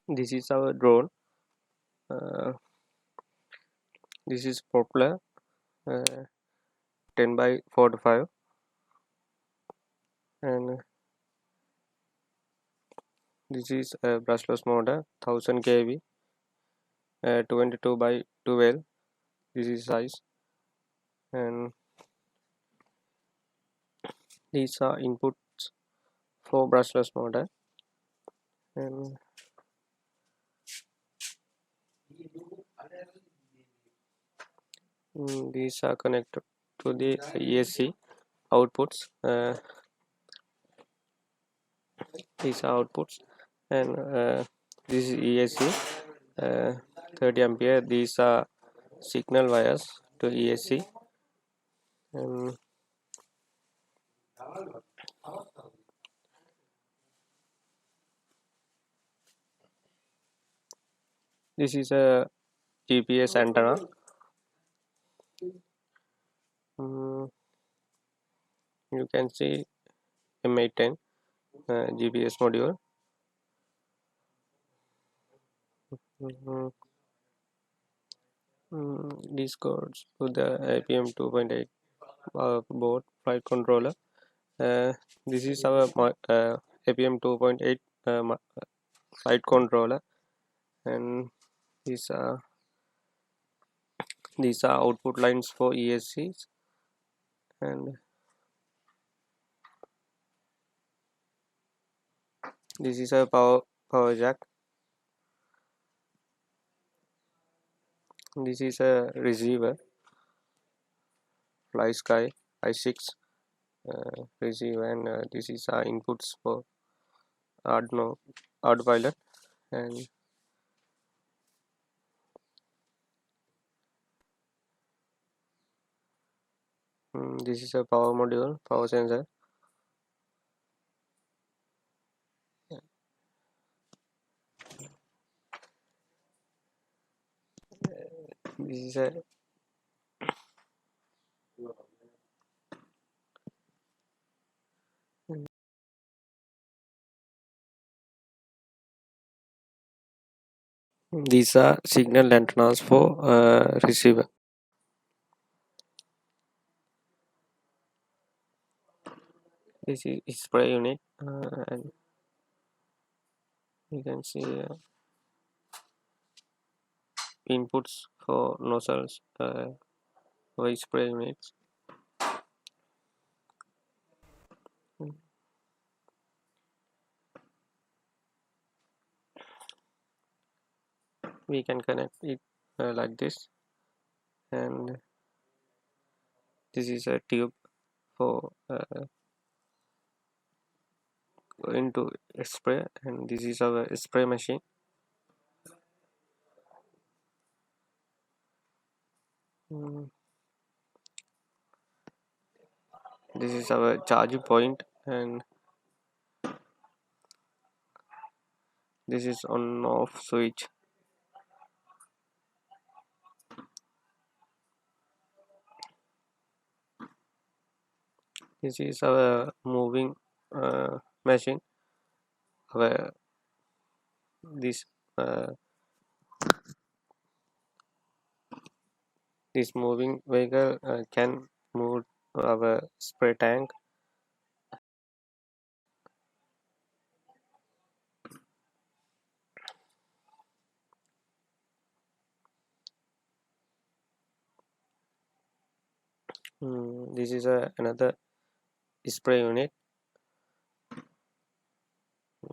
This is our drone. uh, this is popular, uh, 10 by 45, and this is a brushless motor, 1000 kV, 22 by 12. This is size, and these are inputs for brushless motor, and these are connected to the ESC outputs. These are outputs, and this is ESC, 30 ampere. These are signal wires to ESC, and this is a GPS antenna. Mm, you can see M810 GPS module. Mhm. This goes to the APM 2.8 board flight controller. This is our APM 2.8 flight controller, and these are output lines for ESCs, and this is a power jack. This is a receiver, FlySky i6 receiver, and this is our inputs for Arduino Pilot, and this is a power module, power sensor. This is a these are signal antennas for receiver. This is spray unit, and you can see inputs for nozzles, by spray units. We can connect it like this, and this is a tube for into spray, and this is our spray machine. Mm, this is our charge point, and this is on off switch. This is our moving machine. Our this uh, this moving vehicle can move our spray tank. This is another spray unit.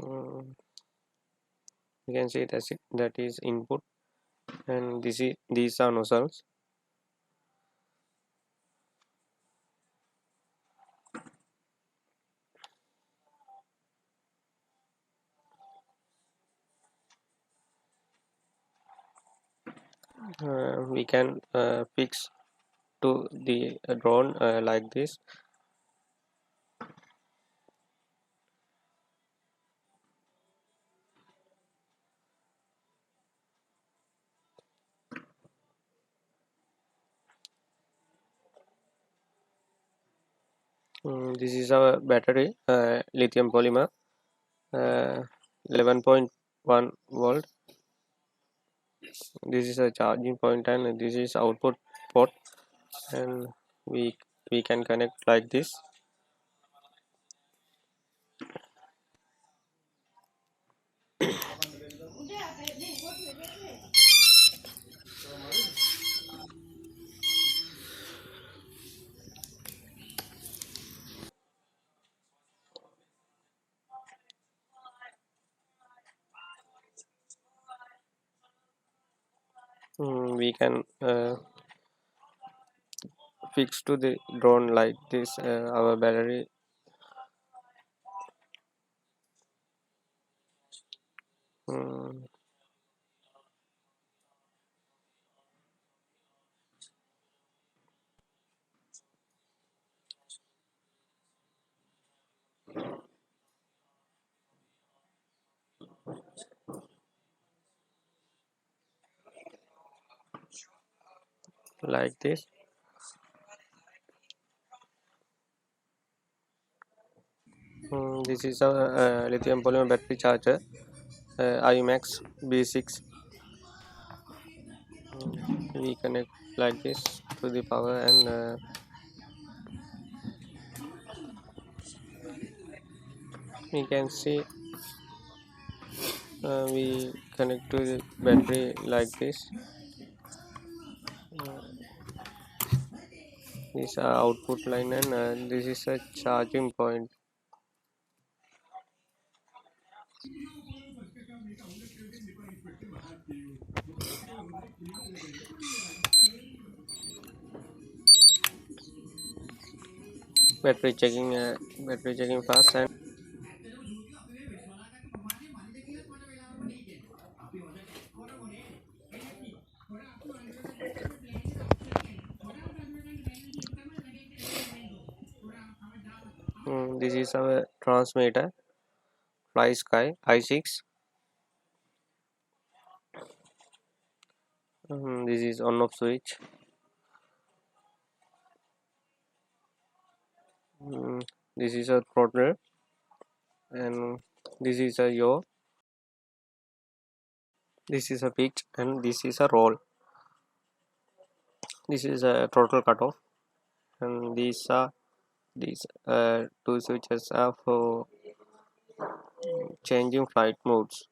Mm, you can see that is input, and these are nozzles. We can fix to the drone like this. This is our battery, lithium polymer, uh, 11.2 1 volt. This is a charging point and this is output port, and we can connect like this. We can fix to the drone like this, our battery. mm, like this. This is a lithium polymer battery charger, IMAX B6. We connect like this to the power, and we can see we connect to the battery like this. This is our output line, and this is a charging point. Battery checking fast, and this is our transmitter, Fly Sky i6. This is on off switch. This is a throttle, and this is a yaw. This is a pitch, and this is a roll. This is a throttle cutoff, and these two switches are for changing flight modes.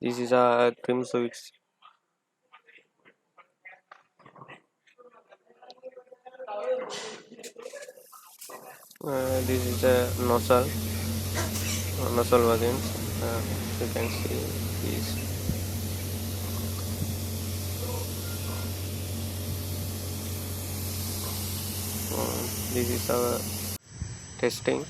This is a trim switch. This is a nozzle vacuums. You can see these. This is our testing.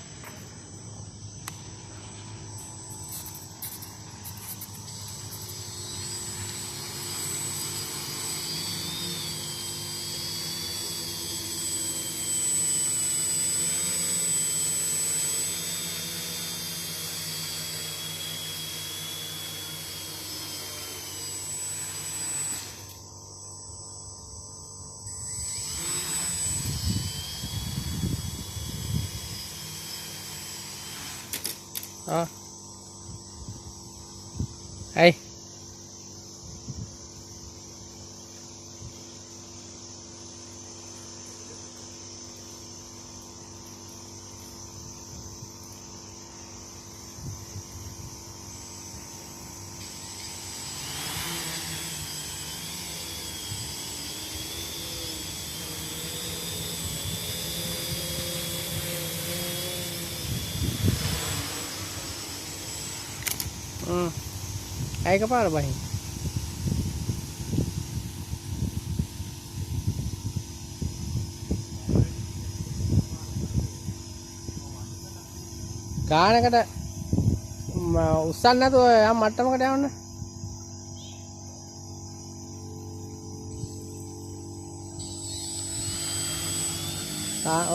Hey. Ai ka para bahin. ගානකට උස්සන්න නැතුව යම් මට්ටමකට යවන්න.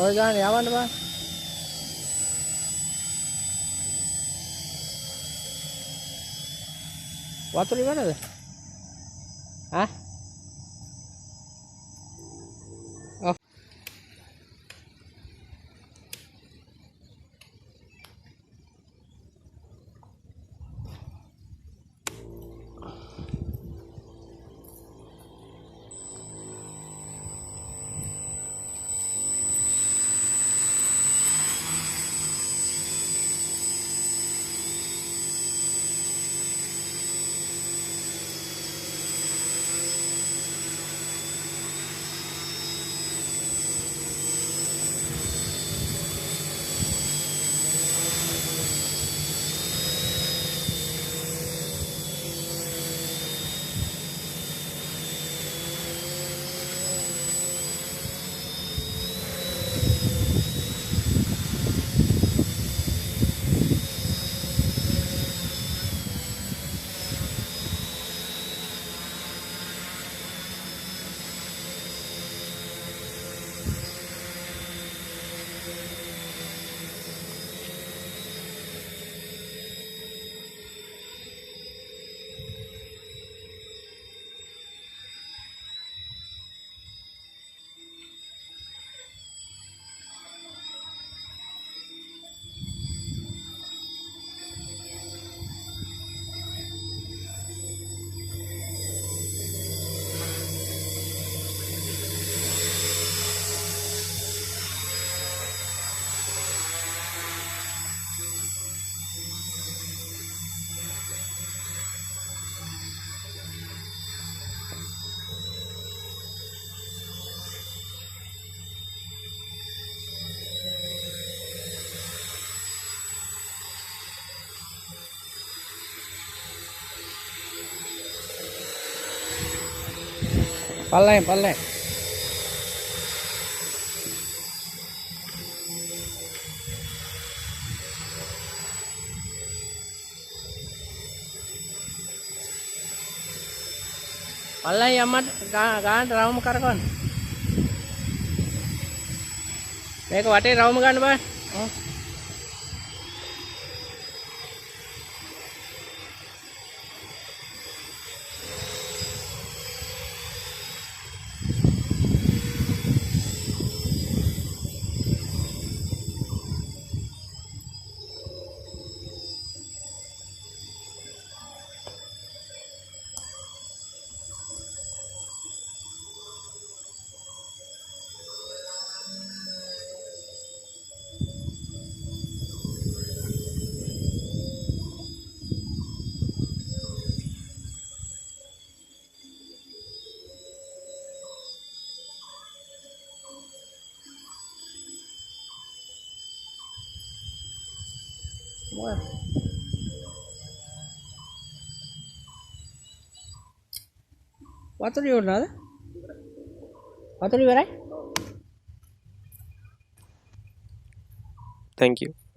ඔය ගාන යවන්න බෑ. වතුර ඉවරද? ආ? ඔව්. පල්ලෙන්. පල්ලෙන් යම්මට ගානට රවුම කරකවන්න. මේක වටේ රවුම ගන්න බෑ. වතුර ඉවරනද? වතුර ඉවරයි? Thank you.